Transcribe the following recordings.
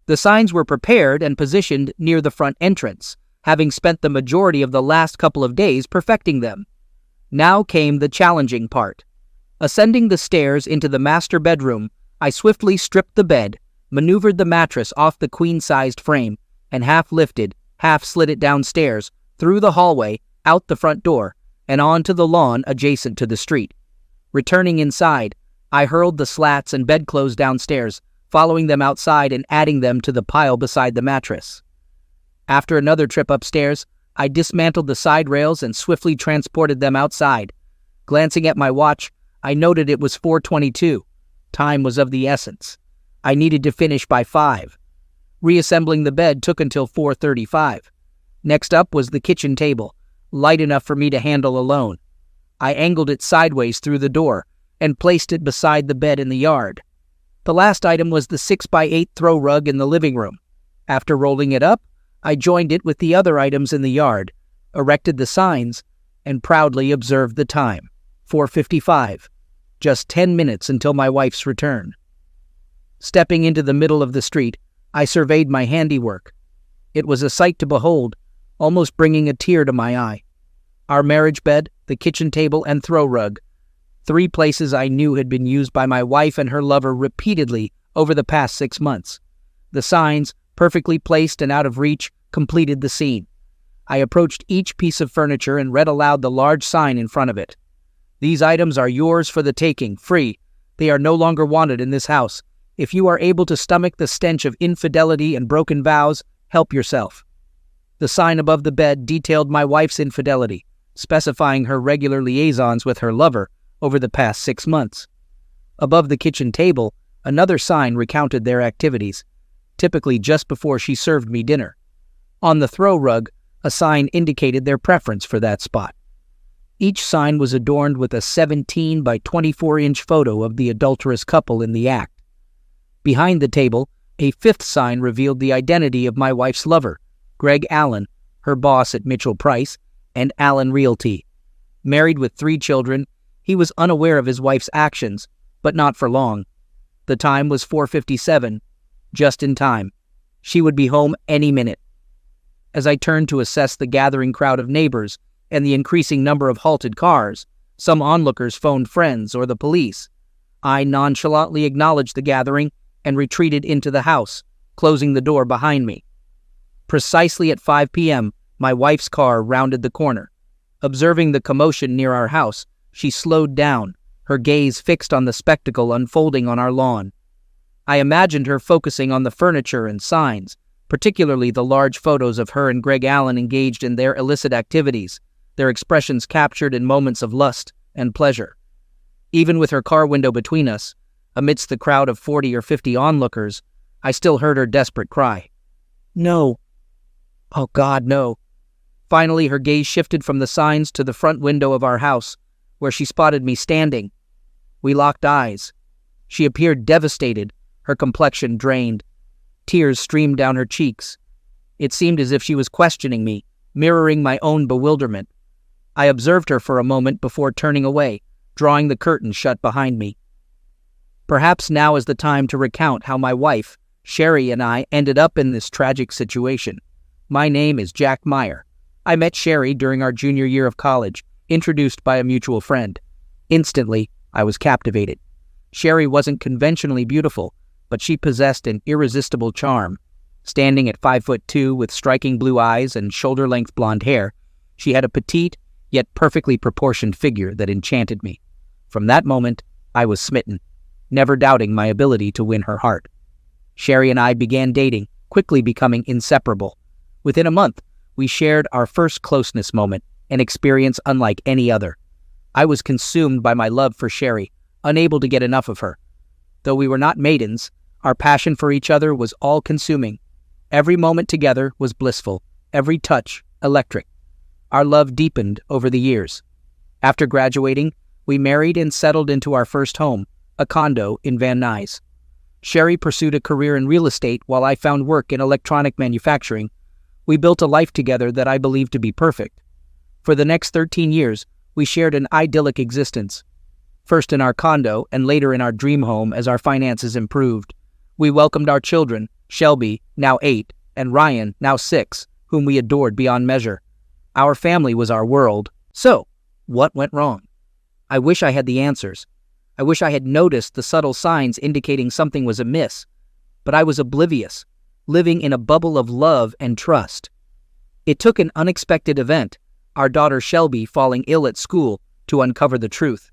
The signs were prepared and positioned near the front entrance, having spent the majority of the last couple of days perfecting them. Now came the challenging part. Ascending the stairs into the master bedroom, I swiftly stripped the bed, maneuvered the mattress off the queen-sized frame, and half lifted, half slid it downstairs, through the hallway, out the front door, and onto the lawn adjacent to the street. Returning inside, I hurled the slats and bedclothes downstairs, following them outside and adding them to the pile beside the mattress. After another trip upstairs, I dismantled the side rails and swiftly transported them outside. Glancing at my watch, I noted it was 4:22. Time was of the essence. I needed to finish by 5. Reassembling the bed took until 4:35. Next up was the kitchen table, light enough for me to handle alone. I angled it sideways through the door and placed it beside the bed in the yard. The last item was the 6x8 throw rug in the living room. After rolling it up, I joined it with the other items in the yard, erected the signs, and proudly observed the time. 4:55. Just 10 minutes until my wife's return. Stepping into the middle of the street, I surveyed my handiwork. It was a sight to behold, almost bringing a tear to my eye. Our marriage bed, the kitchen table, and throw rug, 3 places I knew had been used by my wife and her lover repeatedly over the past 6 months. The signs, perfectly placed and out of reach, completed the scene. I approached each piece of furniture and read aloud the large sign in front of it. "These items are yours for the taking, free. They are no longer wanted in this house. If you are able to stomach the stench of infidelity and broken vows, help yourself." The sign above the bed detailed my wife's infidelity, specifying her regular liaisons with her lover over the past 6 months. Above the kitchen table, another sign recounted their activities, typically just before she served me dinner. On the throw rug, a sign indicated their preference for that spot. Each sign was adorned with a 17 by 24-inch photo of the adulterous couple in the act. Behind the table, a 5th sign revealed the identity of my wife's lover, Greg Allen, her boss at Mitchell Price, and Allen Realty. Married with 3 children, he was unaware of his wife's actions, but not for long. The time was 4:57, just in time. She would be home any minute. As I turned to assess the gathering crowd of neighbors and the increasing number of halted cars, some onlookers phoned friends or the police. I nonchalantly acknowledged the gathering and retreated into the house, closing the door behind me. Precisely at 5 p.m., my wife's car rounded the corner. Observing the commotion near our house, she slowed down, her gaze fixed on the spectacle unfolding on our lawn. I imagined her focusing on the furniture and signs, particularly the large photos of her and Greg Allen engaged in their illicit activities, their expressions captured in moments of lust and pleasure. Even with her car window between us, amidst the crowd of 40 or 50 onlookers, I still heard her desperate cry. "No. Oh God, no." Finally, her gaze shifted from the signs to the front window of our house, where she spotted me standing. We locked eyes. She appeared devastated, her complexion drained. Tears streamed down her cheeks. It seemed as if she was questioning me, mirroring my own bewilderment. I observed her for a moment before turning away, drawing the curtain shut behind me. Perhaps now is the time to recount how my wife, Sherry, and I ended up in this tragic situation. My name is Jack Meyer. I met Sherry during our junior year of college, introduced by a mutual friend. Instantly, I was captivated. Sherry wasn't conventionally beautiful, but she possessed an irresistible charm. Standing at 5'2" with striking blue eyes and shoulder-length blonde hair, she had a petite, yet perfectly proportioned figure that enchanted me. From that moment, I was smitten, never doubting my ability to win her heart. Sherry and I began dating, quickly becoming inseparable. Within a month, we shared our first closeness moment, an experience unlike any other. I was consumed by my love for Sherry, unable to get enough of her. Though we were not maidens, our passion for each other was all-consuming. Every moment together was blissful, every touch electric. Our love deepened over the years. After graduating, we married and settled into our first home, a condo in Van Nuys. Sherry pursued a career in real estate while I found work in electronic manufacturing. We built a life together that I believed to be perfect. For the next 13 years, we shared an idyllic existence. First in our condo and later in our dream home as our finances improved. We welcomed our children, Shelby, now 8, and Ryan, now 6, whom we adored beyond measure. Our family was our world. So, what went wrong? I wish I had the answers. I wish I had noticed the subtle signs indicating something was amiss. But I was oblivious, living in a bubble of love and trust. It took an unexpected event, our daughter Shelby falling ill at school, to uncover the truth.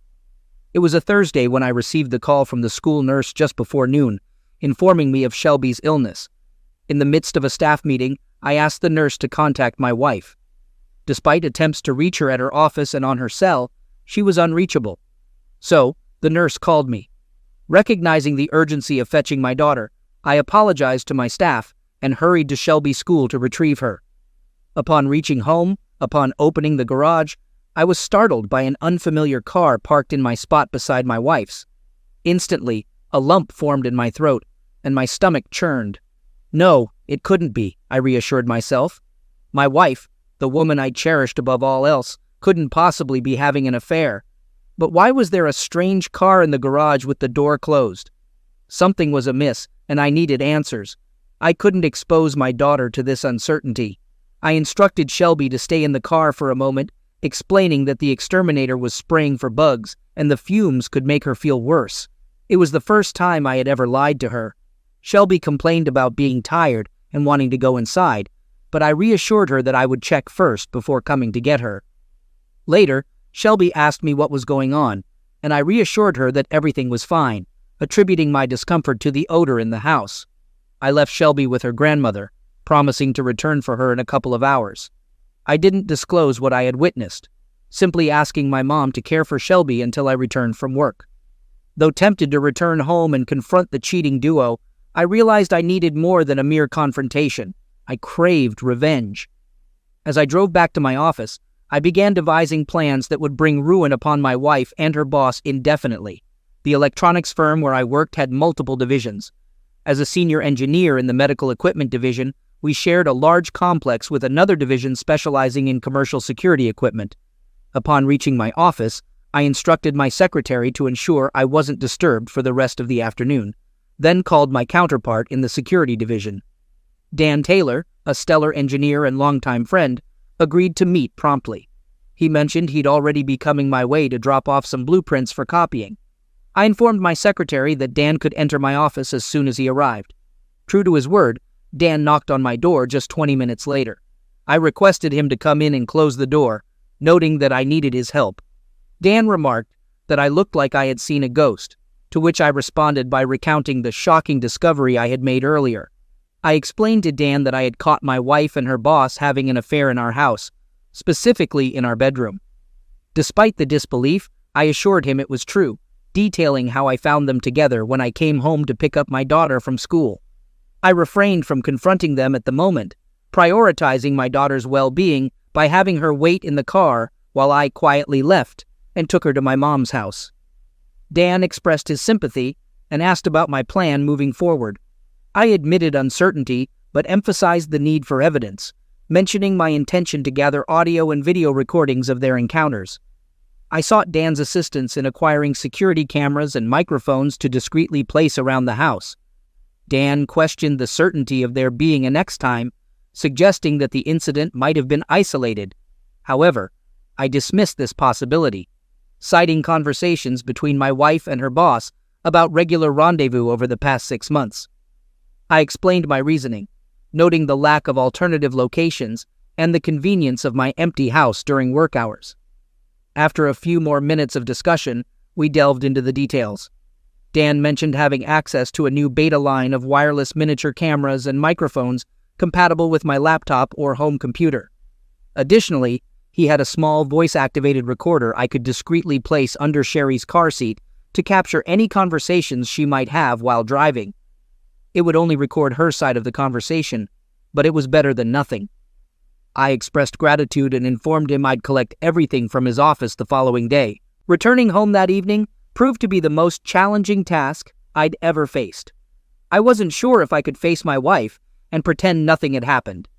It was a Thursday when I received the call from the school nurse just before noon, informing me of Shelby's illness. In the midst of a staff meeting, I asked the nurse to contact my wife. Despite attempts to reach her at her office and on her cell, she was unreachable. So, the nurse called me. Recognizing the urgency of fetching my daughter, I apologized to my staff and hurried to Shelby School to retrieve her. Upon reaching home, upon opening the garage, I was startled by an unfamiliar car parked in my spot beside my wife's. Instantly, a lump formed in my throat, and my stomach churned. No, it couldn't be, I reassured myself. My wife, the woman I cherished above all else, couldn't possibly be having an affair. But why was there a strange car in the garage with the door closed? Something was amiss, and I needed answers. I couldn't expose my daughter to this uncertainty. I instructed Shelby to stay in the car for a moment, explaining that the exterminator was spraying for bugs, and the fumes could make her feel worse. It was the first time I had ever lied to her. Shelby complained about being tired and wanting to go inside, but I reassured her that I would check first before coming to get her. Later, Shelby asked me what was going on, and I reassured her that everything was fine, attributing my discomfort to the odor in the house. I left Shelby with her grandmother, promising to return for her in a couple of hours. I didn't disclose what I had witnessed, simply asking my mom to care for Shelby until I returned from work. Though tempted to return home and confront the cheating duo, I realized I needed more than a mere confrontation. I craved revenge. As I drove back to my office, I began devising plans that would bring ruin upon my wife and her boss indefinitely. The electronics firm where I worked had multiple divisions. As a senior engineer in the medical equipment division, we shared a large complex with another division specializing in commercial security equipment. Upon reaching my office, I instructed my secretary to ensure I wasn't disturbed for the rest of the afternoon, then called my counterpart in the security division. Dan Taylor, a stellar engineer and longtime friend, agreed to meet promptly. He mentioned he'd already be coming my way to drop off some blueprints for copying. I informed my secretary that Dan could enter my office as soon as he arrived. True to his word, Dan knocked on my door just 20 minutes later. I requested him to come in and close the door, noting that I needed his help. Dan remarked that I looked like I had seen a ghost, to which I responded by recounting the shocking discovery I had made earlier. I explained to Dan that I had caught my wife and her boss having an affair in our house, specifically in our bedroom. Despite the disbelief, I assured him it was true, detailing how I found them together when I came home to pick up my daughter from school. I refrained from confronting them at the moment, prioritizing my daughter's well-being by having her wait in the car while I quietly left and took her to my mom's house. Dan expressed his sympathy and asked about my plan moving forward. I admitted uncertainty, but emphasized the need for evidence, mentioning my intention to gather audio and video recordings of their encounters. I sought Dan's assistance in acquiring security cameras and microphones to discreetly place around the house. Dan questioned the certainty of there being a next time, suggesting that the incident might have been isolated. However, I dismissed this possibility, citing conversations between my wife and her boss about regular rendezvous over the past 6 months. I explained my reasoning, noting the lack of alternative locations and the convenience of my empty house during work hours. After a few more minutes of discussion, we delved into the details. Dan mentioned having access to a new beta line of wireless miniature cameras and microphones compatible with my laptop or home computer. Additionally, he had a small voice-activated recorder I could discreetly place under Sherry's car seat to capture any conversations she might have while driving. It would only record her side of the conversation, but it was better than nothing. I expressed gratitude and informed him I'd collect everything from his office the following day. Returning home that evening proved to be the most challenging task I'd ever faced. I wasn't sure if I could face my wife and pretend nothing had happened.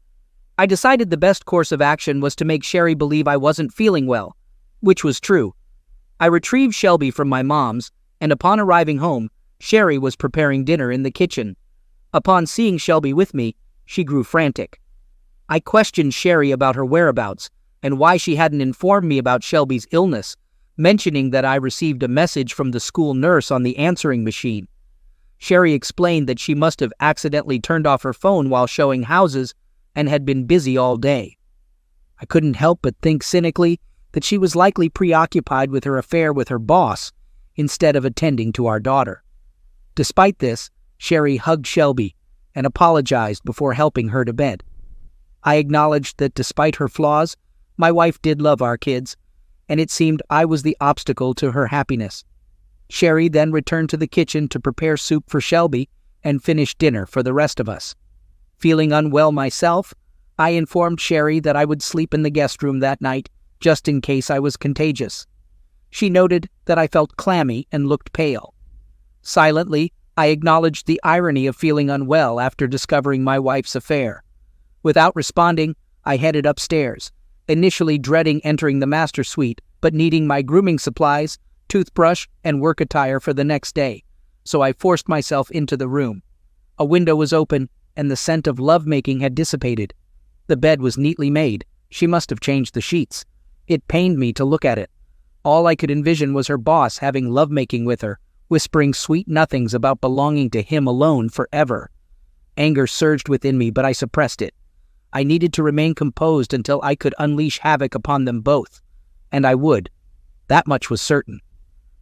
I decided the best course of action was to make Sherry believe I wasn't feeling well, which was true. I retrieved Shelby from my mom's, and upon arriving home, Sherry was preparing dinner in the kitchen. Upon seeing Shelby with me, she grew frantic. I questioned Sherry about her whereabouts and why she hadn't informed me about Shelby's illness, mentioning that I received a message from the school nurse on the answering machine. Sherry explained that she must have accidentally turned off her phone while showing houses and had been busy all day. I couldn't help but think cynically that she was likely preoccupied with her affair with her boss instead of attending to our daughter. Despite this, Sherry hugged Shelby and apologized before helping her to bed. I acknowledged that despite her flaws, my wife did love our kids, and it seemed I was the obstacle to her happiness. Sherry then returned to the kitchen to prepare soup for Shelby and finish dinner for the rest of us. Feeling unwell myself, I informed Sherry that I would sleep in the guest room that night, just in case I was contagious. She noted that I felt clammy and looked pale. Silently, I acknowledged the irony of feeling unwell after discovering my wife's affair. Without responding, I headed upstairs, initially dreading entering the master suite, but needing my grooming supplies, toothbrush, and work attire for the next day, so I forced myself into the room. A window was open, and the scent of lovemaking had dissipated. The bed was neatly made. She must have changed the sheets. It pained me to look at it. All I could envision was her boss having lovemaking with her, whispering sweet nothings about belonging to him alone forever. Anger surged within me, but I suppressed it. I needed to remain composed until I could unleash havoc upon them both. And I would. That much was certain.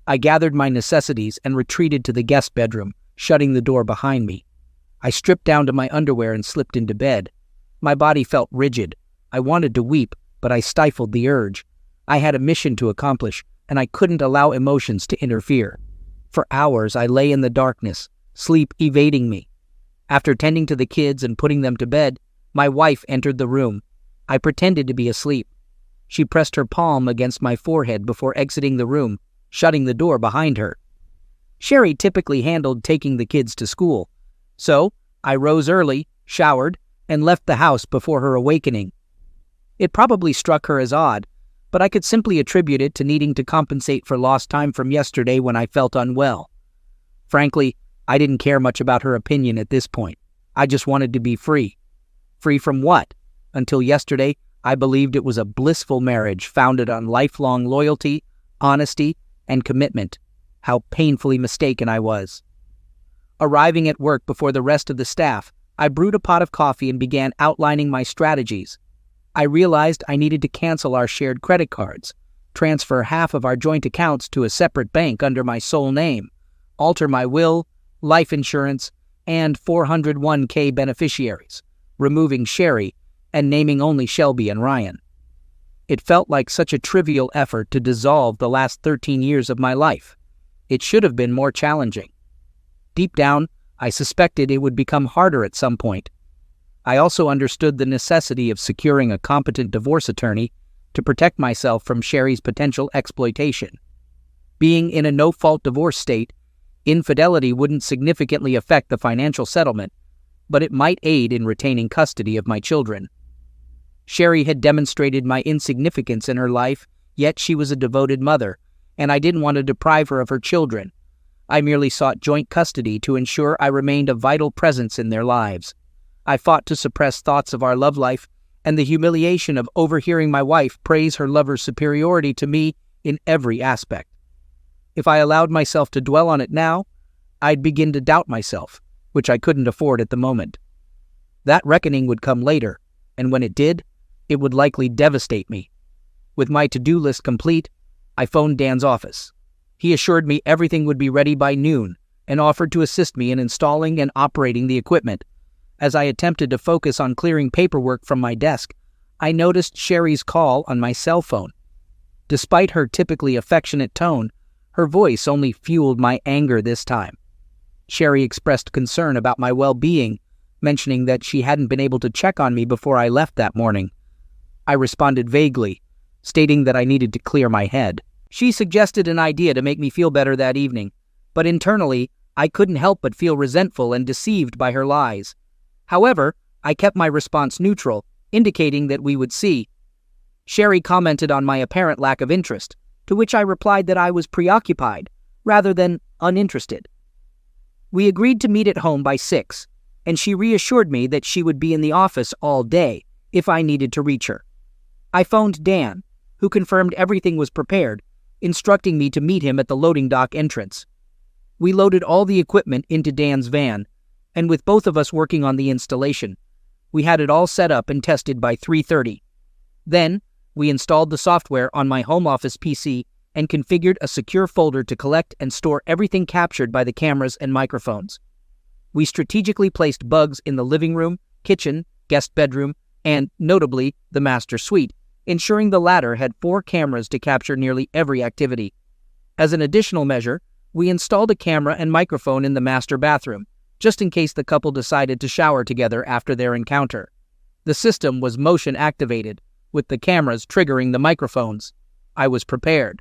I gathered my necessities and retreated to the guest bedroom, shutting the door behind me. I stripped down to my underwear and slipped into bed. My body felt rigid. I wanted to weep, but I stifled the urge. I had a mission to accomplish, and I couldn't allow emotions to interfere. For hours I lay in the darkness, sleep evading me. After tending to the kids and putting them to bed, my wife entered the room. I pretended to be asleep. She pressed her palm against my forehead before exiting the room, shutting the door behind her. Sherry typically handled taking the kids to school, so I rose early, showered, and left the house before her awakening. It probably struck her as odd, but I could simply attribute it to needing to compensate for lost time from yesterday when I felt unwell. Frankly, I didn't care much about her opinion at this point. I just wanted to be free. Free from what? Until yesterday, I believed it was a blissful marriage founded on lifelong loyalty, honesty, and commitment. How painfully mistaken I was. Arriving at work before the rest of the staff, I brewed a pot of coffee and began outlining my strategies. I realized I needed to cancel our shared credit cards, transfer half of our joint accounts to a separate bank under my sole name, alter my will, life insurance, and 401k beneficiaries, removing Sherry and naming only Shelby and Ryan. It felt like such a trivial effort to dissolve the last 13 years of my life. It should have been more challenging. Deep down, I suspected it would become harder at some point. I also understood the necessity of securing a competent divorce attorney to protect myself from Sherry's potential exploitation. Being in a no-fault divorce state, infidelity wouldn't significantly affect the financial settlement, but it might aid in retaining custody of my children. Sherry had demonstrated my insignificance in her life, yet she was a devoted mother, and I didn't want to deprive her of her children. I merely sought joint custody to ensure I remained a vital presence in their lives. I fought to suppress thoughts of our love life and the humiliation of overhearing my wife praise her lover's superiority to me in every aspect. If I allowed myself to dwell on it now, I'd begin to doubt myself, which I couldn't afford at the moment. That reckoning would come later, and when it did, it would likely devastate me. With my to-do list complete, I phoned Dan's office. He assured me everything would be ready by noon and offered to assist me in installing and operating the equipment. As I attempted to focus on clearing paperwork from my desk, I noticed Sherry's call on my cell phone. Despite her typically affectionate tone, her voice only fueled my anger this time. Sherry expressed concern about my well-being, mentioning that she hadn't been able to check on me before I left that morning. I responded vaguely, stating that I needed to clear my head. She suggested an idea to make me feel better that evening, but internally, I couldn't help but feel resentful and deceived by her lies. However, I kept my response neutral, indicating that we would see. Sherry commented on my apparent lack of interest, to which I replied that I was preoccupied, rather than uninterested. We agreed to meet at home by 6. and she reassured me that she would be in the office all day if I needed to reach her. I phoned Dan, who confirmed everything was prepared, instructing me to meet him at the loading dock entrance. We loaded all the equipment into Dan's van, and with both of us working on the installation, we had it all set up and tested by 3:30. Then, we installed the software on my home office PC and configured a secure folder to collect and store everything captured by the cameras and microphones. We strategically placed bugs in the living room, kitchen, guest bedroom, and, notably, the master suite, ensuring the latter had 4 cameras to capture nearly every activity. As an additional measure, we installed a camera and microphone in the master bathroom, just in case the couple decided to shower together after their encounter. The system was motion-activated, with the cameras triggering the microphones. I was prepared.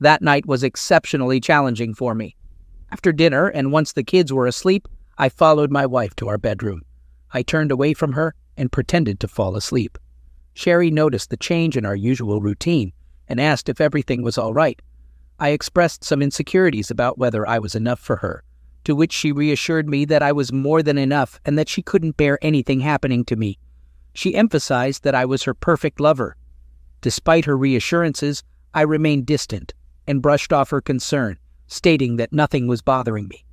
That night was exceptionally challenging for me. After dinner, and once the kids were asleep, I followed my wife to our bedroom. I turned away from her and pretended to fall asleep. Sherry noticed the change in our usual routine and asked if everything was all right. I expressed some insecurities about whether I was enough for her, to which she reassured me that I was more than enough and that she couldn't bear anything happening to me. She emphasized that I was her perfect lover. Despite her reassurances, I remained distant and brushed off her concern, stating that nothing was bothering me.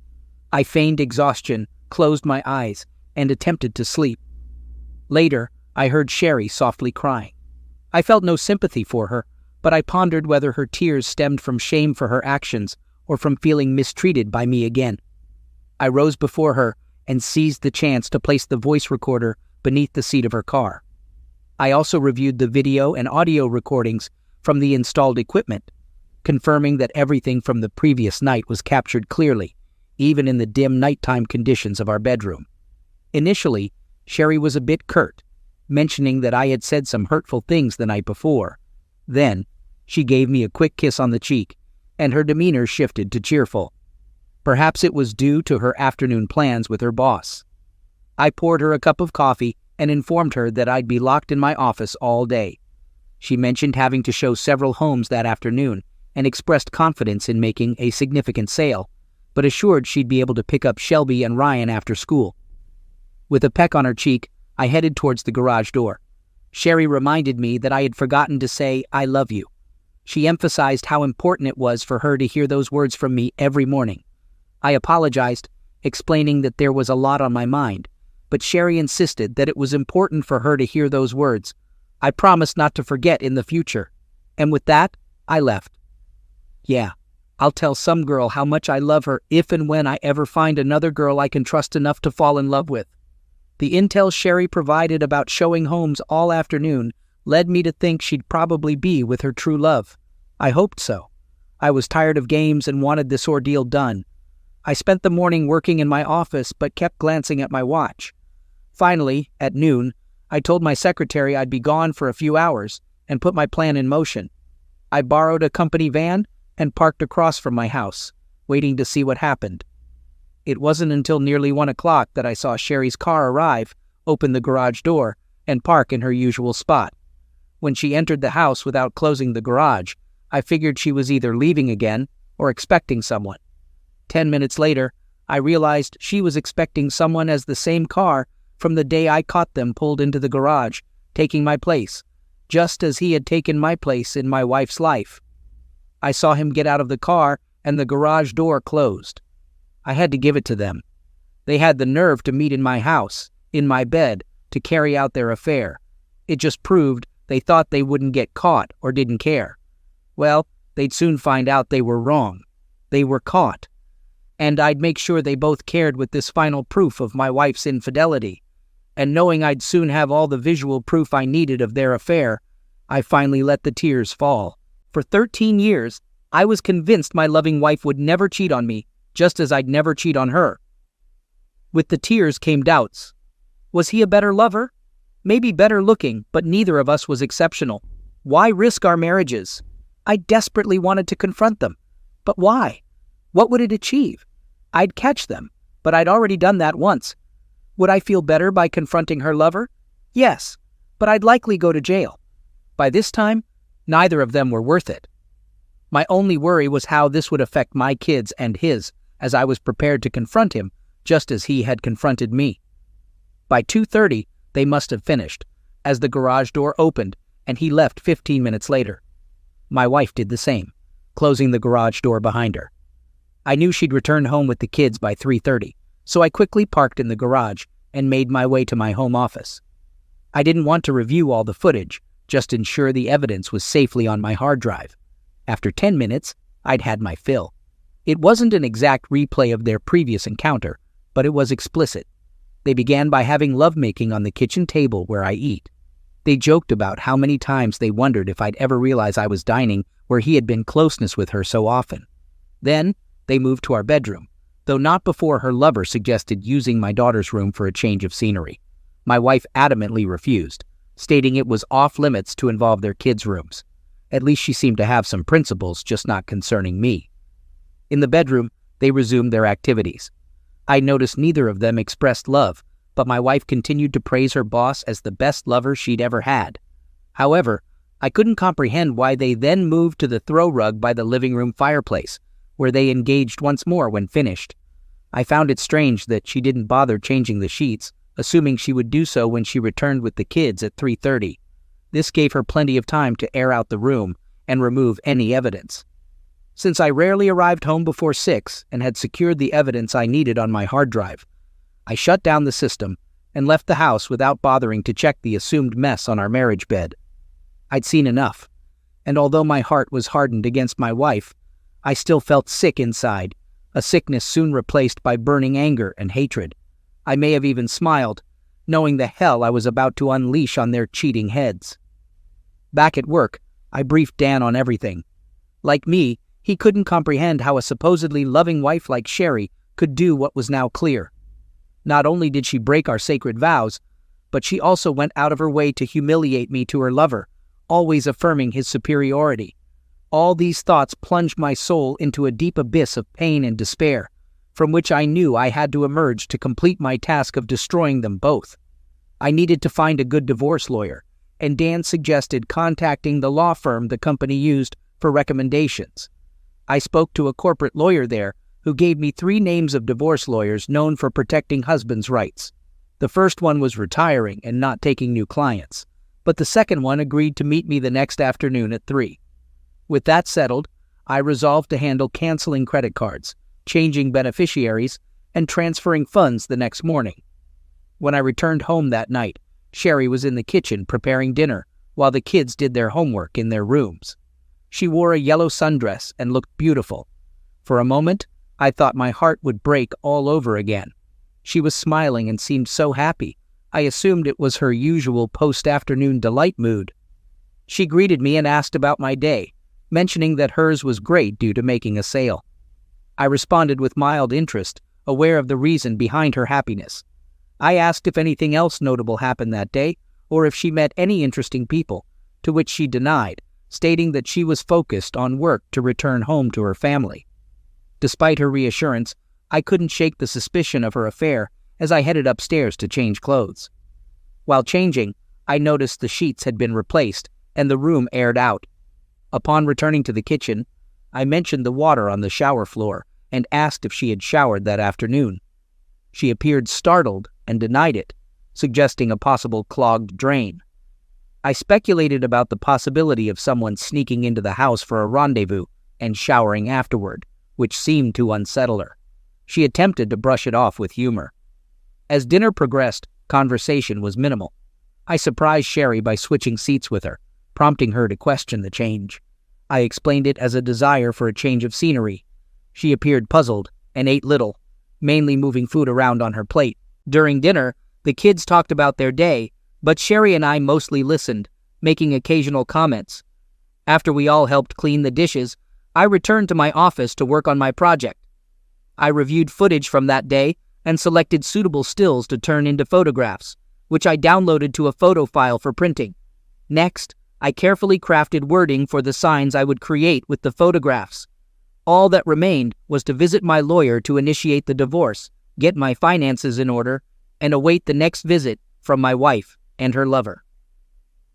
I feigned exhaustion, closed my eyes, and attempted to sleep. Later, I heard Sherry softly crying. I felt no sympathy for her, but I pondered whether her tears stemmed from shame for her actions or from feeling mistreated by me again. I rose before her and seized the chance to place the voice recorder beneath the seat of her car. I also reviewed the video and audio recordings from the installed equipment, confirming that everything from the previous night was captured clearly, even in the dim nighttime conditions of our bedroom. Initially, Sherry was a bit curt, mentioning that I had said some hurtful things the night before. Then, she gave me a quick kiss on the cheek, and her demeanor shifted to cheerful. Perhaps it was due to her afternoon plans with her boss. I poured her a cup of coffee and informed her that I'd be locked in my office all day. She mentioned having to show several homes that afternoon and expressed confidence in making a significant sale, but assured she'd be able to pick up Shelby and Ryan after school. With a peck on her cheek, I headed towards the garage door. Sherry reminded me that I had forgotten to say, "I love you." She emphasized how important it was for her to hear those words from me every morning. I apologized, explaining that there was a lot on my mind, but Sherry insisted that it was important for her to hear those words. I promised not to forget in the future, and with that, I left. Yeah, I'll tell some girl how much I love her if and when I ever find another girl I can trust enough to fall in love with. The intel Sherry provided about showing homes all afternoon led me to think she'd probably be with her true love. I hoped so. I was tired of games and wanted this ordeal done. I spent the morning working in my office but kept glancing at my watch. Finally, at noon, I told my secretary I'd be gone for a few hours and put my plan in motion. I borrowed a company van and parked across from my house, waiting to see what happened. It wasn't until nearly 1 o'clock that I saw Sherry's car arrive, open the garage door, and park in her usual spot. When she entered the house without closing the garage, I figured she was either leaving again or expecting someone. 10 minutes later, I realized she was expecting someone as the same car from the day I caught them pulled into the garage, taking my place, just as he had taken my place in my wife's life. I saw him get out of the car and the garage door closed. I had to give it to them. They had the nerve to meet in my house, in my bed, to carry out their affair. It just proved they thought they wouldn't get caught or didn't care. Well, they'd soon find out they were wrong. They were caught. And I'd make sure they both cared with this final proof of my wife's infidelity. And knowing I'd soon have all the visual proof I needed of their affair, I finally let the tears fall. For 13 years, I was convinced my loving wife would never cheat on me, just as I'd never cheat on her. With the tears came doubts. Was he a better lover? Maybe better looking, but neither of us was exceptional. Why risk our marriages? I desperately wanted to confront them. But why? What would it achieve? I'd catch them, but I'd already done that once. Would I feel better by confronting her lover? Yes, but I'd likely go to jail. By this time, neither of them were worth it. My only worry was how this would affect my kids and his, as I was prepared to confront him, just as he had confronted me. By 2:30, they must have finished, as the garage door opened and he left 15 minutes later. My wife did the same, closing the garage door behind her. I knew she'd return home with the kids by 3:30, so I quickly parked in the garage and made my way to my home office. I didn't want to review all the footage, just ensure the evidence was safely on my hard drive. After 10 minutes, I'd had my fill. It wasn't an exact replay of their previous encounter, but it was explicit. They began by having lovemaking on the kitchen table where I eat. They joked about how many times they wondered if I'd ever realize I was dining where he had been closeness with her so often. Then, they moved to our bedroom, though not before her lover suggested using my daughter's room for a change of scenery. My wife adamantly refused, stating it was off limits to involve their kids' rooms. At least she seemed to have some principles, just not concerning me. In the bedroom, they resumed their activities. I noticed neither of them expressed love, but my wife continued to praise her boss as the best lover she'd ever had. However, I couldn't comprehend why they then moved to the throw rug by the living room fireplace, where they engaged once more when finished. I found it strange that she didn't bother changing the sheets, assuming she would do so when she returned with the kids at 3:30. This gave her plenty of time to air out the room and remove any evidence. Since I rarely arrived home before 6 and had secured the evidence I needed on my hard drive, I shut down the system and left the house without bothering to check the assumed mess on our marriage bed. I'd seen enough, and although my heart was hardened against my wife, I still felt sick inside, a sickness soon replaced by burning anger and hatred. I may have even smiled, knowing the hell I was about to unleash on their cheating heads. Back at work, I briefed Dan on everything. Like me, he couldn't comprehend how a supposedly loving wife like Sherry could do what was now clear. Not only did she break our sacred vows, but she also went out of her way to humiliate me to her lover, always affirming his superiority. All these thoughts plunged my soul into a deep abyss of pain and despair, from which I knew I had to emerge to complete my task of destroying them both. I needed to find a good divorce lawyer, and Dan suggested contacting the law firm the company used for recommendations. I spoke to a corporate lawyer there who gave me 3 names of divorce lawyers known for protecting husbands' rights. The first one was retiring and not taking new clients, but the second one agreed to meet me the next afternoon at 3. With that settled, I resolved to handle canceling credit cards, changing beneficiaries, and transferring funds the next morning. When I returned home that night, Sherry was in the kitchen preparing dinner while the kids did their homework in their rooms. She wore a yellow sundress and looked beautiful. For a moment, I thought my heart would break all over again. She was smiling and seemed so happy. I assumed it was her usual post-afternoon delight mood. She greeted me and asked about my day, mentioning that hers was great due to making a sale. I responded with mild interest, aware of the reason behind her happiness. I asked if anything else notable happened that day, or if she met any interesting people, to which she denied, stating that she was focused on work to return home to her family. Despite her reassurance, I couldn't shake the suspicion of her affair as I headed upstairs to change clothes. While changing, I noticed the sheets had been replaced and the room aired out. Upon returning to the kitchen, I mentioned the water on the shower floor and asked if she had showered that afternoon. She appeared startled and denied it, suggesting a possible clogged drain. I speculated about the possibility of someone sneaking into the house for a rendezvous and showering afterward, which seemed to unsettle her. She attempted to brush it off with humor. As dinner progressed, conversation was minimal. I surprised Sherry by switching seats with her, prompting her to question the change. I explained it as a desire for a change of scenery. She appeared puzzled and ate little, mainly moving food around on her plate. During dinner, the kids talked about their day, but Sherry and I mostly listened, making occasional comments. After we all helped clean the dishes, I returned to my office to work on my project. I reviewed footage from that day and selected suitable stills to turn into photographs, which I downloaded to a photo file for printing. Next, I carefully crafted wording for the signs I would create with the photographs. All that remained was to visit my lawyer to initiate the divorce, get my finances in order, and await the next visit from my wife and her lover.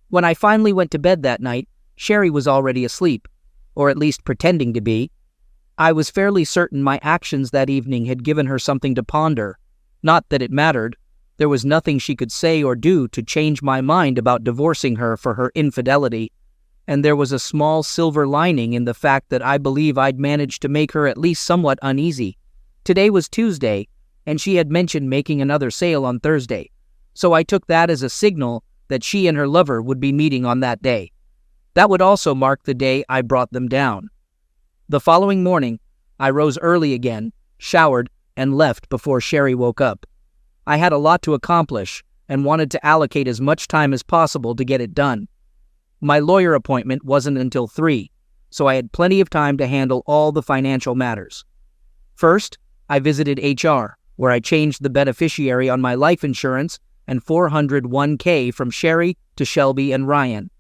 When I finally went to bed that night, Sherry was already asleep, or at least pretending to be. I was fairly certain my actions that evening had given her something to ponder. Not that it mattered. There was nothing she could say or do to change my mind about divorcing her for her infidelity, and there was a small silver lining in the fact that I believe I'd managed to make her at least somewhat uneasy. Today was Tuesday, and she had mentioned making another sale on Thursday, so I took that as a signal that she and her lover would be meeting on that day. That would also mark the day I brought them down. The following morning, I rose early again, showered, and left before Sherry woke up. I had a lot to accomplish and wanted to allocate as much time as possible to get it done. My lawyer appointment wasn't until 3, so I had plenty of time to handle all the financial matters. First, I visited HR, where I changed the beneficiary on my life insurance and 401k from Sherry to Shelby and Ryan.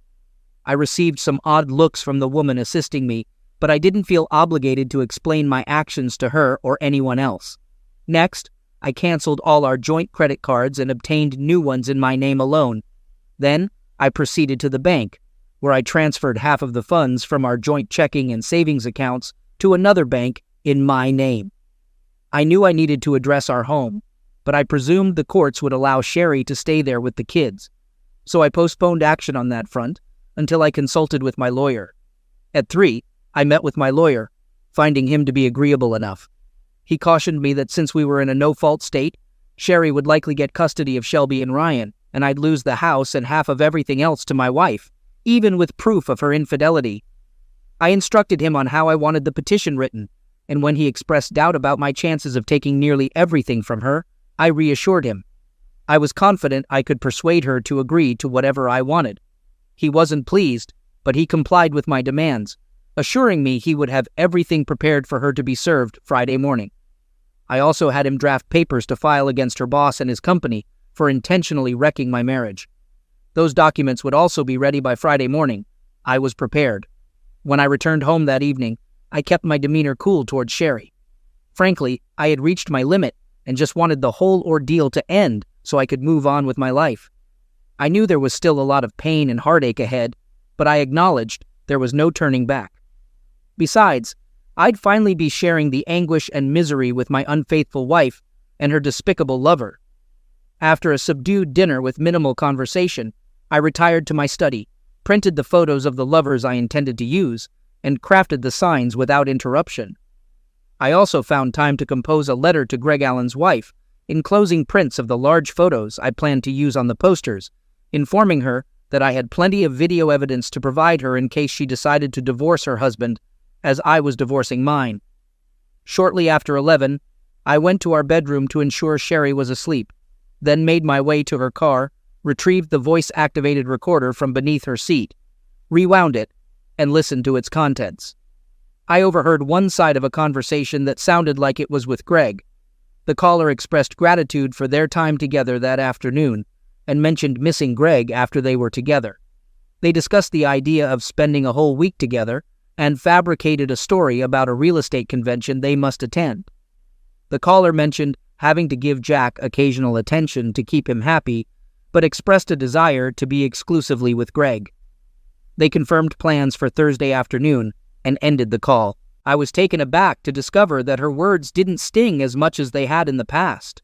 I received some odd looks from the woman assisting me, but I didn't feel obligated to explain my actions to her or anyone else. Next, I canceled all our joint credit cards and obtained new ones in my name alone. Then, I proceeded to the bank, where I transferred half of the funds from our joint checking and savings accounts to another bank in my name. I knew I needed to address our home, but I presumed the courts would allow Sherry to stay there with the kids, so I postponed action on that front until I consulted with my lawyer. At 3, I met with my lawyer, finding him to be agreeable enough. He cautioned me that since we were in a no-fault state, Sherry would likely get custody of Shelby and Ryan, and I'd lose the house and half of everything else to my wife, even with proof of her infidelity. I instructed him on how I wanted the petition written, and when he expressed doubt about my chances of taking nearly everything from her, I reassured him. I was confident I could persuade her to agree to whatever I wanted. He wasn't pleased, but he complied with my demands, assuring me he would have everything prepared for her to be served Friday morning. I also had him draft papers to file against her boss and his company for intentionally wrecking my marriage. Those documents would also be ready by Friday morning. I was prepared. When I returned home that evening, I kept my demeanor cool towards Sherry. Frankly, I had reached my limit and just wanted the whole ordeal to end so I could move on with my life. I knew there was still a lot of pain and heartache ahead, but I acknowledged there was no turning back. Besides, I'd finally be sharing the anguish and misery with my unfaithful wife and her despicable lover. After a subdued dinner with minimal conversation, I retired to my study, printed the photos of the lovers I intended to use, and crafted the signs without interruption. I also found time to compose a letter to Greg Allen's wife, enclosing prints of the large photos I planned to use on the posters, informing her that I had plenty of video evidence to provide her in case she decided to divorce her husband, as I was divorcing mine. Shortly after 11, I went to our bedroom to ensure Sherry was asleep, then made my way to her car, retrieved the voice-activated recorder from beneath her seat, rewound it, and listened to its contents. I overheard one side of a conversation that sounded like it was with Greg. The caller expressed gratitude for their time together that afternoon and mentioned missing Greg after they were together. They discussed the idea of spending a whole week together and fabricated a story about a real estate convention they must attend. The caller mentioned having to give Jack occasional attention to keep him happy, but expressed a desire to be exclusively with Greg. They confirmed plans for Thursday afternoon and ended the call. I was taken aback to discover that her words didn't sting as much as they had in the past.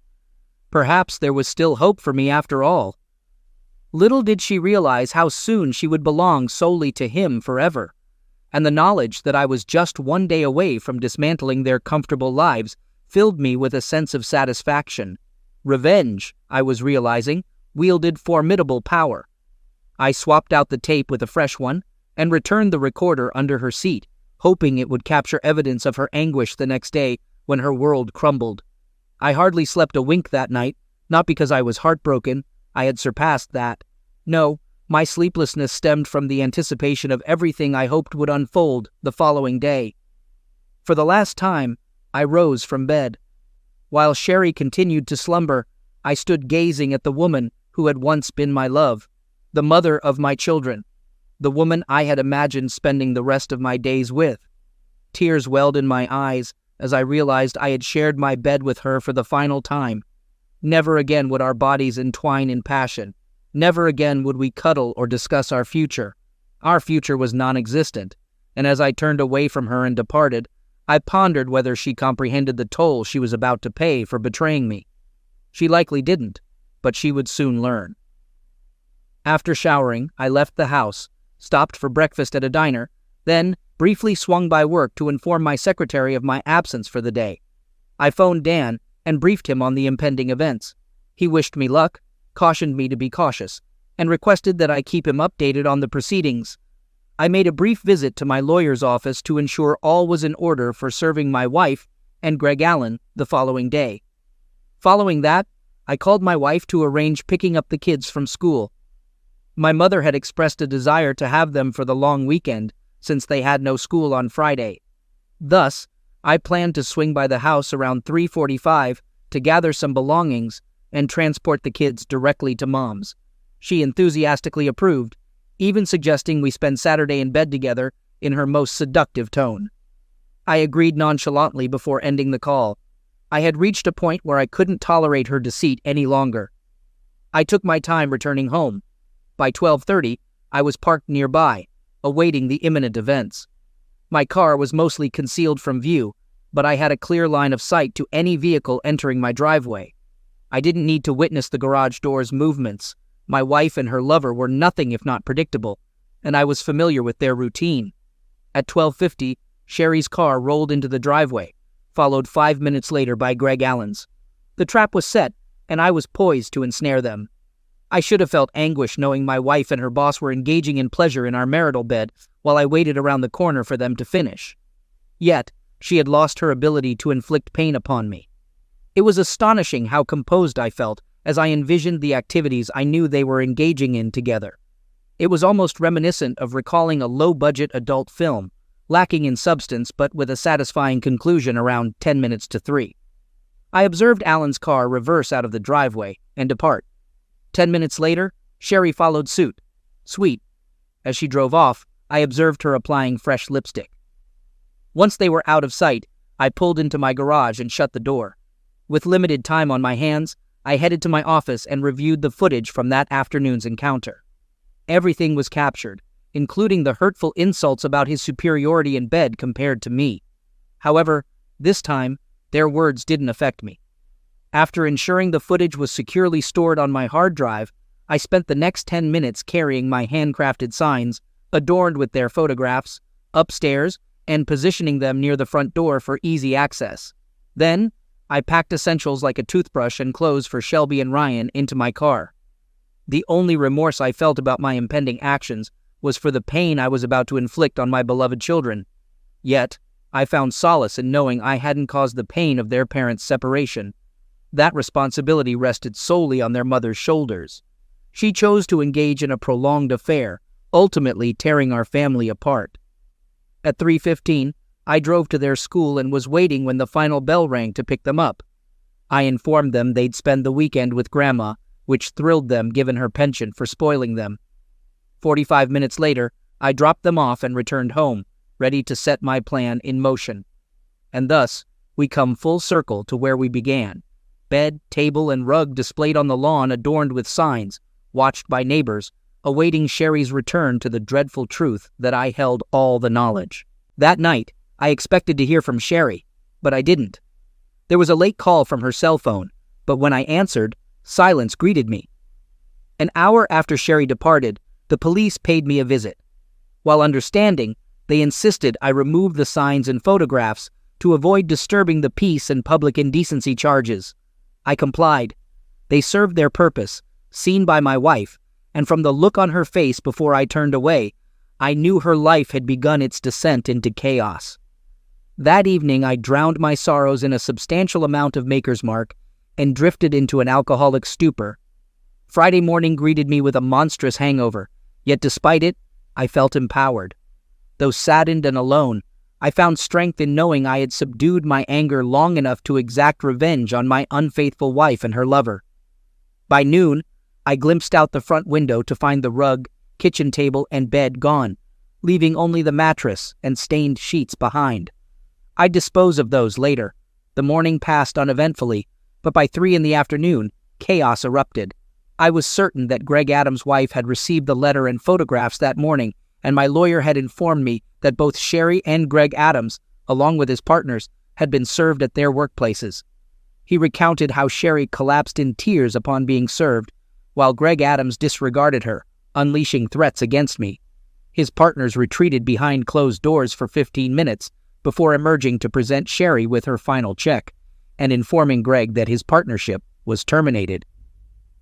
Perhaps there was still hope for me after all. Little did she realize how soon she would belong solely to him forever, and the knowledge that I was just one day away from dismantling their comfortable lives filled me with a sense of satisfaction. Revenge, I was realizing, wielded formidable power. I swapped out the tape with a fresh one and returned the recorder under her seat, hoping it would capture evidence of her anguish the next day when her world crumbled. I hardly slept a wink that night, not because I was heartbroken. I had surpassed that. No, my sleeplessness stemmed from the anticipation of everything I hoped would unfold the following day. For the last time, I rose from bed. While Sherry continued to slumber, I stood gazing at the woman who had once been my love, the mother of my children, the woman I had imagined spending the rest of my days with. Tears welled in my eyes as I realized I had shared my bed with her for the final time. Never again would our bodies entwine in passion. Never again would we cuddle or discuss our future. Our future was non-existent, and as I turned away from her and departed, I pondered whether she comprehended the toll she was about to pay for betraying me. She likely didn't, but she would soon learn. After showering, I left the house, stopped for breakfast at a diner, then briefly swung by work to inform my secretary of my absence for the day. I phoned Dan and briefed him on the impending events. He wished me luck, cautioned me to be cautious, and requested that I keep him updated on the proceedings. I made a brief visit to my lawyer's office to ensure all was in order for serving my wife and Greg Allen the following day. Following that, I called my wife to arrange picking up the kids from school. My mother had expressed a desire to have them for the long weekend, since they had no school on Friday. Thus, I planned to swing by the house around 3:45 to gather some belongings and transport the kids directly to Mom's. She enthusiastically approved, even suggesting we spend Saturday in bed together in her most seductive tone. I agreed nonchalantly before ending the call. I had reached a point where I couldn't tolerate her deceit any longer. I took my time returning home. By 12:30, I was parked nearby, awaiting the imminent events. My car was mostly concealed from view, but I had a clear line of sight to any vehicle entering my driveway. I didn't need to witness the garage door's movements. My wife and her lover were nothing if not predictable, and I was familiar with their routine. At 12:50, Sherry's car rolled into the driveway, followed 5 minutes later by Greg Allen's. The trap was set, and I was poised to ensnare them. I should have felt anguish knowing my wife and her boss were engaging in pleasure in our marital bed while I waited around the corner for them to finish. Yet, she had lost her ability to inflict pain upon me. It was astonishing how composed I felt as I envisioned the activities I knew they were engaging in together. It was almost reminiscent of recalling a low-budget adult film, lacking in substance but with a satisfying conclusion around 10 minutes to 3. I observed Alan's car reverse out of the driveway and depart. 10 minutes later, Sherry followed suit. Sweet. As she drove off, I observed her applying fresh lipstick. Once they were out of sight, I pulled into my garage and shut the door. With limited time on my hands, I headed to my office and reviewed the footage from that afternoon's encounter. Everything was captured, including the hurtful insults about his superiority in bed compared to me. However, this time, their words didn't affect me. After ensuring the footage was securely stored on my hard drive, I spent the next 10 minutes carrying my handcrafted signs, adorned with their photographs, upstairs and positioning them near the front door for easy access. Then, I packed essentials like a toothbrush and clothes for Shelby and Ryan into my car. The only remorse I felt about my impending actions was for the pain I was about to inflict on my beloved children. Yet, I found solace in knowing I hadn't caused the pain of their parents' separation. That responsibility rested solely on their mother's shoulders. She chose to engage in a prolonged affair, ultimately tearing our family apart. At 3:15, I drove to their school and was waiting when the final bell rang to pick them up. I informed them they'd spend the weekend with Grandma, which thrilled them given her penchant for spoiling them. 45 minutes later, I dropped them off and returned home, ready to set my plan in motion. And thus, we come full circle to where we began. Bed, table, and rug displayed on the lawn adorned with signs, watched by neighbors, awaiting Sherry's return to the dreadful truth that I held all the knowledge. That night, I expected to hear from Sherry, but I didn't. There was a late call from her cell phone, but when I answered, silence greeted me. An hour after Sherry departed, the police paid me a visit. While understanding, they insisted I remove the signs and photographs to avoid disturbing the peace and public indecency charges. I complied. They served their purpose, seen by my wife, and from the look on her face before I turned away, I knew her life had begun its descent into chaos. That evening I drowned my sorrows in a substantial amount of Maker's Mark and drifted into an alcoholic stupor. Friday morning greeted me with a monstrous hangover, yet despite it, I felt empowered. Though saddened and alone, I found strength in knowing I had subdued my anger long enough to exact revenge on my unfaithful wife and her lover. By noon, I glimpsed out the front window to find the rug, kitchen table, and bed gone, leaving only the mattress and stained sheets behind. I'd dispose of those later. The morning passed uneventfully, but by 3 in the afternoon, chaos erupted. I was certain that Greg Adams' wife had received the letter and photographs that morning, and my lawyer had informed me that both Sherry and Greg Adams, along with his partners, had been served at their workplaces. He recounted how Sherry collapsed in tears upon being served, while Greg Adams disregarded her, unleashing threats against me. His partners retreated behind closed doors for 15 minutes before emerging to present Sherry with her final check and informing Greg that his partnership was terminated.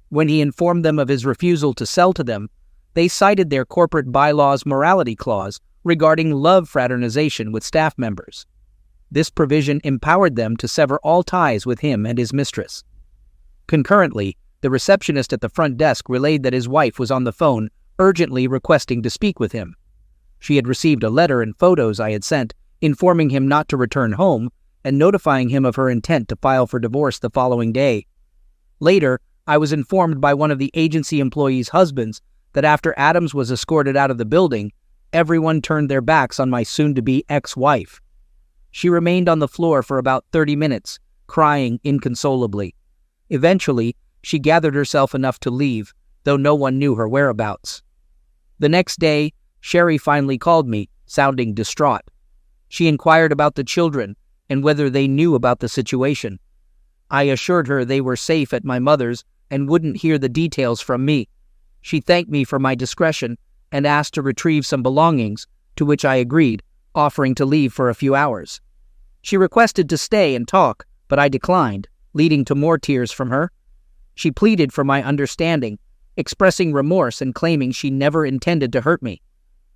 When he informed them of his refusal to sell to them, they cited their corporate bylaws morality clause regarding love fraternization with staff members. This provision empowered them to sever all ties with him and his mistress. Concurrently, the receptionist at the front desk relayed that his wife was on the phone urgently requesting to speak with him. She had received a letter and photos I had sent, informing him not to return home and notifying him of her intent to file for divorce the following day. Later, I was informed by one of the agency employees' husbands that after Adams was escorted out of the building, everyone turned their backs on my soon-to-be ex-wife. She remained on the floor for about 30 minutes, crying inconsolably. Eventually, she gathered herself enough to leave, though no one knew her whereabouts. The next day, Sherry finally called me, sounding distraught. She inquired about the children and whether they knew about the situation. I assured her they were safe at my mother's and wouldn't hear the details from me. She thanked me for my discretion and asked to retrieve some belongings, to which I agreed, offering to leave for a few hours. She requested to stay and talk, but I declined, leading to more tears from her. She pleaded for my understanding, expressing remorse and claiming she never intended to hurt me.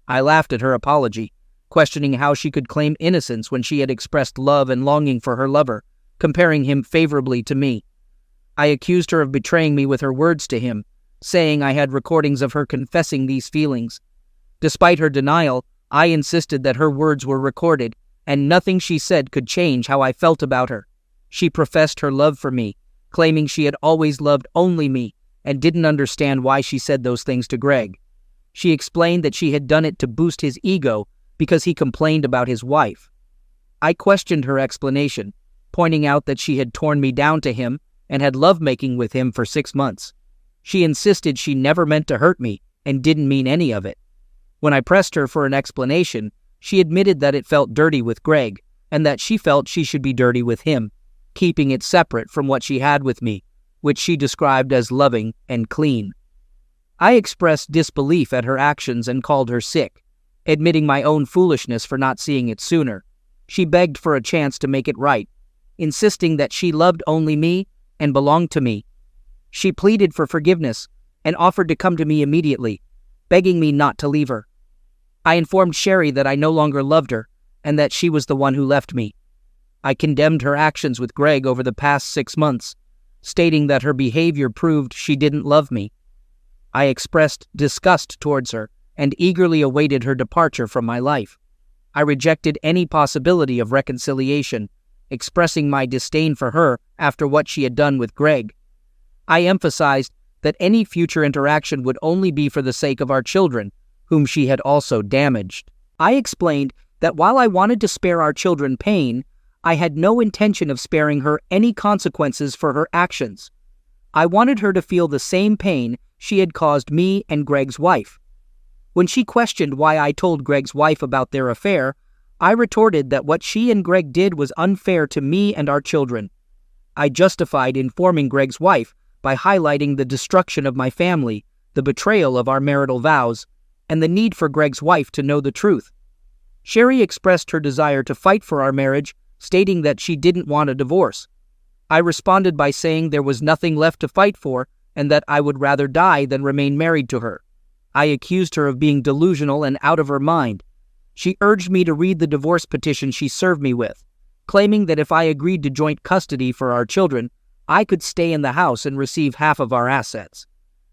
I laughed at her apology, questioning how she could claim innocence when she had expressed love and longing for her lover, comparing him favorably to me. I accused her of betraying me with her words to him, saying I had recordings of her confessing these feelings. Despite her denial, I insisted that her words were recorded, and nothing she said could change how I felt about her. She professed her love for me, claiming she had always loved only me, and didn't understand why she said those things to Greg. She explained that she had done it to boost his ego because he complained about his wife. I questioned her explanation, pointing out that she had torn me down to him and had lovemaking with him for 6 months. She insisted she never meant to hurt me and didn't mean any of it. When I pressed her for an explanation, she admitted that it felt dirty with Greg and that she felt she should be dirty with him, keeping it separate from what she had with me, which she described as loving and clean. I expressed disbelief at her actions and called her sick, admitting my own foolishness for not seeing it sooner. She begged for a chance to make it right, insisting that she loved only me and belonged to me. She pleaded for forgiveness and offered to come to me immediately, begging me not to leave her. I informed Sherry that I no longer loved her and that she was the one who left me. I condemned her actions with Greg over the past 6 months, stating that her behavior proved she didn't love me. I expressed disgust towards her and eagerly awaited her departure from my life. I rejected any possibility of reconciliation, expressing my disdain for her after what she had done with Greg. I emphasized that any future interaction would only be for the sake of our children, whom she had also damaged. I explained that while I wanted to spare our children pain, I had no intention of sparing her any consequences for her actions. I wanted her to feel the same pain she had caused me and Greg's wife. When she questioned why I told Greg's wife about their affair, I retorted that what she and Greg did was unfair to me and our children. I justified informing Greg's wife by highlighting the destruction of my family, the betrayal of our marital vows, and the need for Greg's wife to know the truth. Sherry expressed her desire to fight for our marriage, stating that she didn't want a divorce. I responded by saying there was nothing left to fight for and that I would rather die than remain married to her. I accused her of being delusional and out of her mind. She urged me to read the divorce petition she served me with, claiming that if I agreed to joint custody for our children, I could stay in the house and receive half of our assets.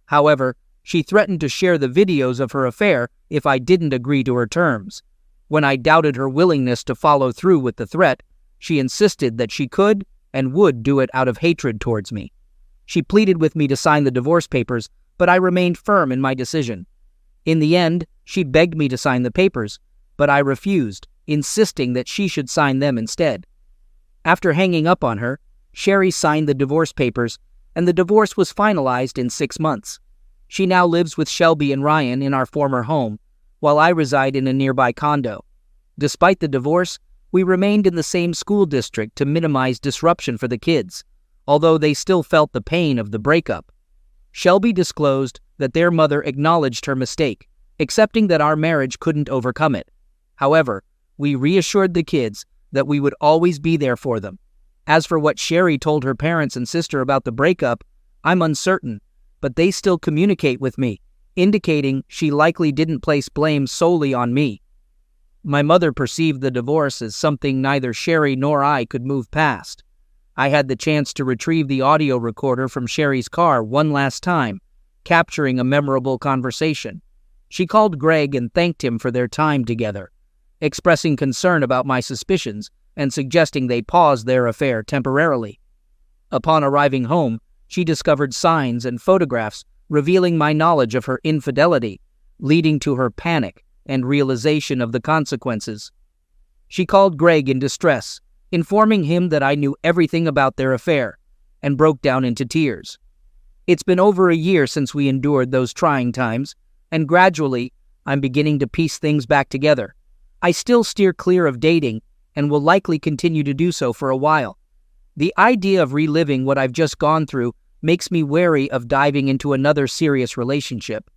However, she threatened to share the videos of her affair if I didn't agree to her terms. When I doubted her willingness to follow through with the threat, she insisted that she could and would do it out of hatred towards me. She pleaded with me to sign the divorce papers, but I remained firm in my decision. In the end, she begged me to sign the papers, but I refused, insisting that she should sign them instead. After hanging up on her, Sherry signed the divorce papers, and the divorce was finalized in 6 months. She now lives with Shelby and Ryan in our former home, while I reside in a nearby condo. Despite the divorce, we remained in the same school district to minimize disruption for the kids, although they still felt the pain of the breakup. Shelby disclosed that their mother acknowledged her mistake, accepting that our marriage couldn't overcome it. However, we reassured the kids that we would always be there for them. As for what Sherry told her parents and sister about the breakup, I'm uncertain, but they still communicate with me, indicating she likely didn't place blame solely on me. My mother perceived the divorce as something neither Sherry nor I could move past. I had the chance to retrieve the audio recorder from Sherry's car one last time, capturing a memorable conversation. She called Greg and thanked him for their time together, expressing concern about my suspicions and suggesting they pause their affair temporarily. Upon arriving home, she discovered signs and photographs revealing my knowledge of her infidelity, leading to her panic and realization of the consequences. She called Greg in distress, informing him that I knew everything about their affair, and broke down into tears. It's been over a year since we endured those trying times, and gradually, I'm beginning to piece things back together. I still steer clear of dating, and will likely continue to do so for a while. The idea of reliving what I've just gone through makes me wary of diving into another serious relationship.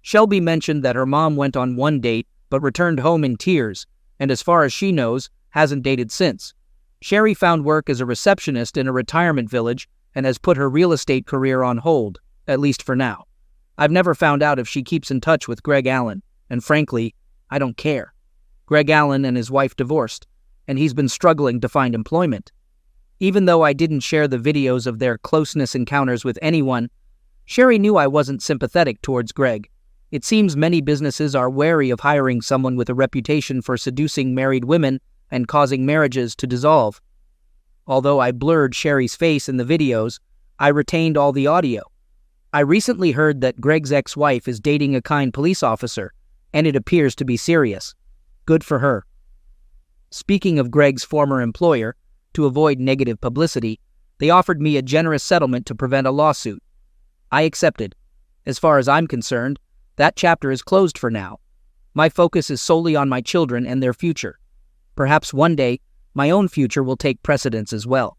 Shelby mentioned that her mom went on one date but returned home in tears, and as far as she knows, hasn't dated since. Sherry found work as a receptionist in a retirement village and has put her real estate career on hold, at least for now. I've never found out if she keeps in touch with Greg Allen, and frankly, I don't care. Greg Allen and his wife divorced, and he's been struggling to find employment. Even though I didn't share the videos of their closeness encounters with anyone, Sherry knew I wasn't sympathetic towards Greg. It seems many businesses are wary of hiring someone with a reputation for seducing married women and causing marriages to dissolve. Although I blurred Sherry's face in the videos, I retained all the audio. I recently heard that Greg's ex-wife is dating a kind police officer, and it appears to be serious. Good for her. Speaking of Greg's former employer, to avoid negative publicity, they offered me a generous settlement to prevent a lawsuit. I accepted. As far as I'm concerned, that chapter is closed for now. My focus is solely on my children and their future. Perhaps one day, my own future will take precedence as well.